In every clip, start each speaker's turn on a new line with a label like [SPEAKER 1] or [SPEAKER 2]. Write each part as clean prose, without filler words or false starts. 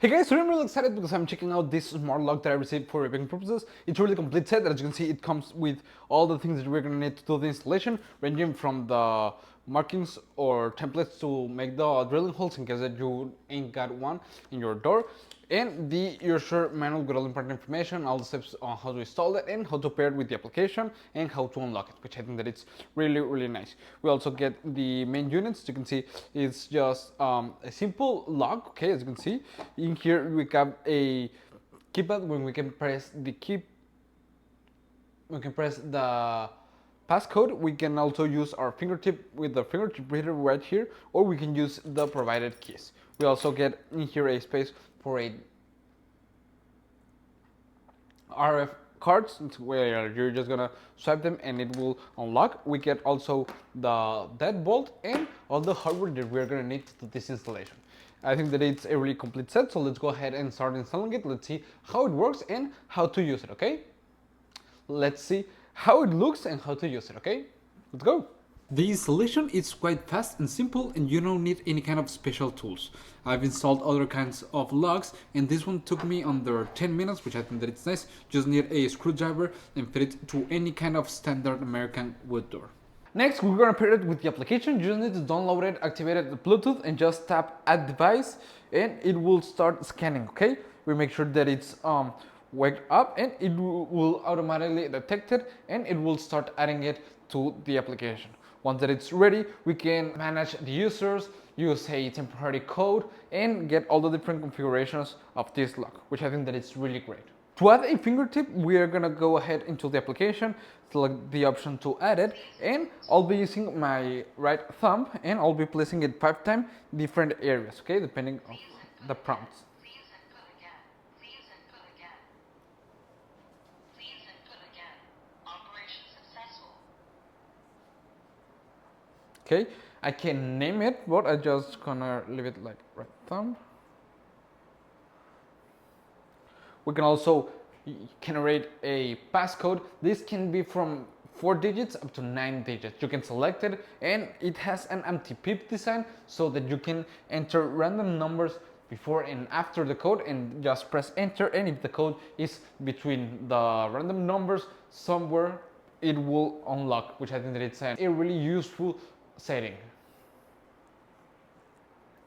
[SPEAKER 1] Hey guys, so I'm really excited because I'm checking out this smart lock that I received for ripping purposes. It's a really complete set. As you can see, it comes with all the things that we're going to need to do the installation, ranging from the markings or templates to make the drilling holes in case that you ain't got one in your door, and the user manual with all important information, all the steps on how to install it and how to pair it with the application and how to unlock it, which I think that it's really nice. We also get the main units. As you can see, it's just a simple lock. Okay, as you can see in here we have a keypad when we can press the key. We can press the passcode. We can also use our fingertip with the fingertip reader right here, or we can use the provided keys. We also get in here a space for a RF cards where you're just gonna swipe them and it will unlock. We get also the deadbolt and all the hardware that we're gonna need to do this installation. I think that it's a really complete set, so let's go ahead and start installing it. Let's see how it works and how to use it, okay? Let's see how it looks and how to use it, okay? Let's go! The installation is quite fast and simple, and you don't need any kind of special tools. I've installed other kinds of locks, and this one took me under 10 minutes, which I think that it's nice. Just need a screwdriver and fit it to any kind of standard American wood door. Next, we're gonna pair it with the application. You just need to download it, activate it with Bluetooth, and just tap Add Device, and it will start scanning, okay? We make sure that it's waked up, and it will automatically detect it, and it will start adding it to the application. Once that it's ready, we can manage the users, use a temporary code, and get all the different configurations of this lock, which I think that it's really great. To add a fingertip, we are gonna go ahead into the application, select the option to add it, and I'll be using my right thumb, and I'll be placing it 5 times different areas, okay, depending on the prompts. Okay, I can name it, but I just gonna leave it like right thumb. We can also generate a passcode. This can be from 4 digits up to 9 digits. You can select it, and it has an anti-pip design so that you can enter random numbers before and after the code and just press enter, and if the code is between the random numbers somewhere, it will unlock, which I think that it's a really useful setting.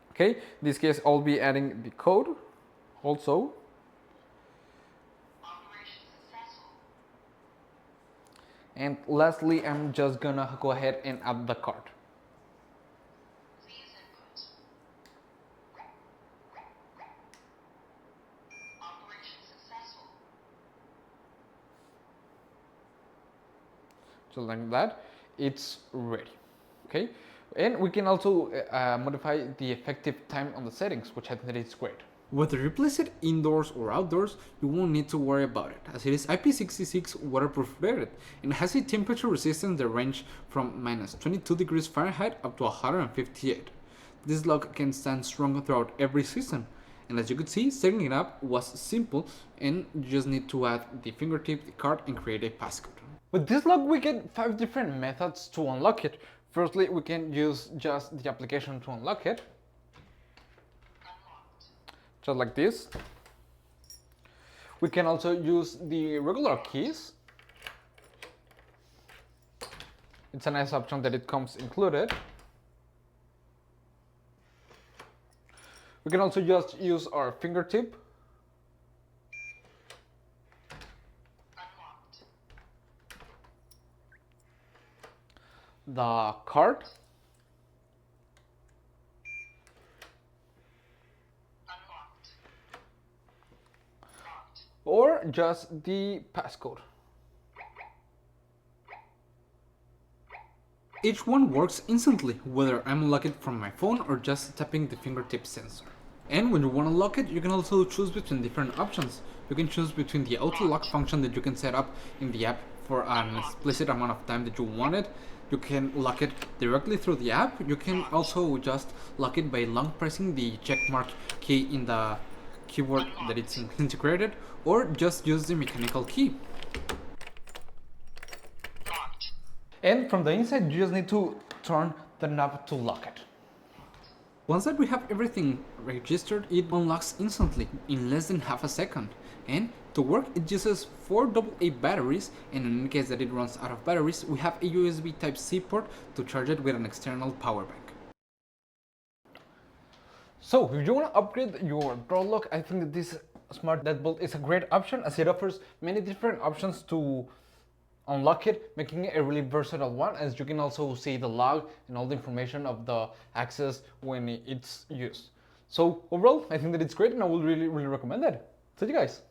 [SPEAKER 1] Okay, in this case I'll be adding the code also. And lastly, I'm just gonna go ahead and add the card. So like that, it's ready. Okay, and we can also modify the effective time on the settings, which I think is great. Whether you place it indoors or outdoors, you won't need to worry about it, as it is IP66 waterproof rated and has a temperature resistance that range from minus 22 degrees Fahrenheit up to 158. This lock can stand strong throughout every season, and as you could see, setting it up was simple, and you just need to add the fingertip, the card, and create a passcode. With this lock, we get 5 different methods to unlock it. Firstly, we can use just the application to unlock it, just like this. We can also use the regular keys. It's a nice option that it comes included. We can also just use our fingertip. The card. Or just the passcode. Each one works instantly, whether I'm unlocking from my phone or just tapping the fingertip sensor. And when you want to lock it, you can also choose between different options. You can choose between the auto lock function that you can set up in the app for an explicit amount of time that you want it. You can lock it directly through the app. You can also just lock it by long pressing the checkmark key in the keyboard that it's integrated, or just use the mechanical key. And from the inside, you just need to turn the knob to lock it.
[SPEAKER 2] Once that we have everything registered, it unlocks instantly in less than half a second. And to work, it uses 4 AA batteries, and in case that it runs out of batteries, we have a USB Type-C port to charge it with an external power bank.
[SPEAKER 1] So if you want to upgrade your door lock, I think that this smart deadbolt is a great option, as it offers many different options to unlock it, making it a really versatile one, as you can also see the log and all the information of the access when it's used. So overall, I think that it's great, and I will really recommend it. So you guys.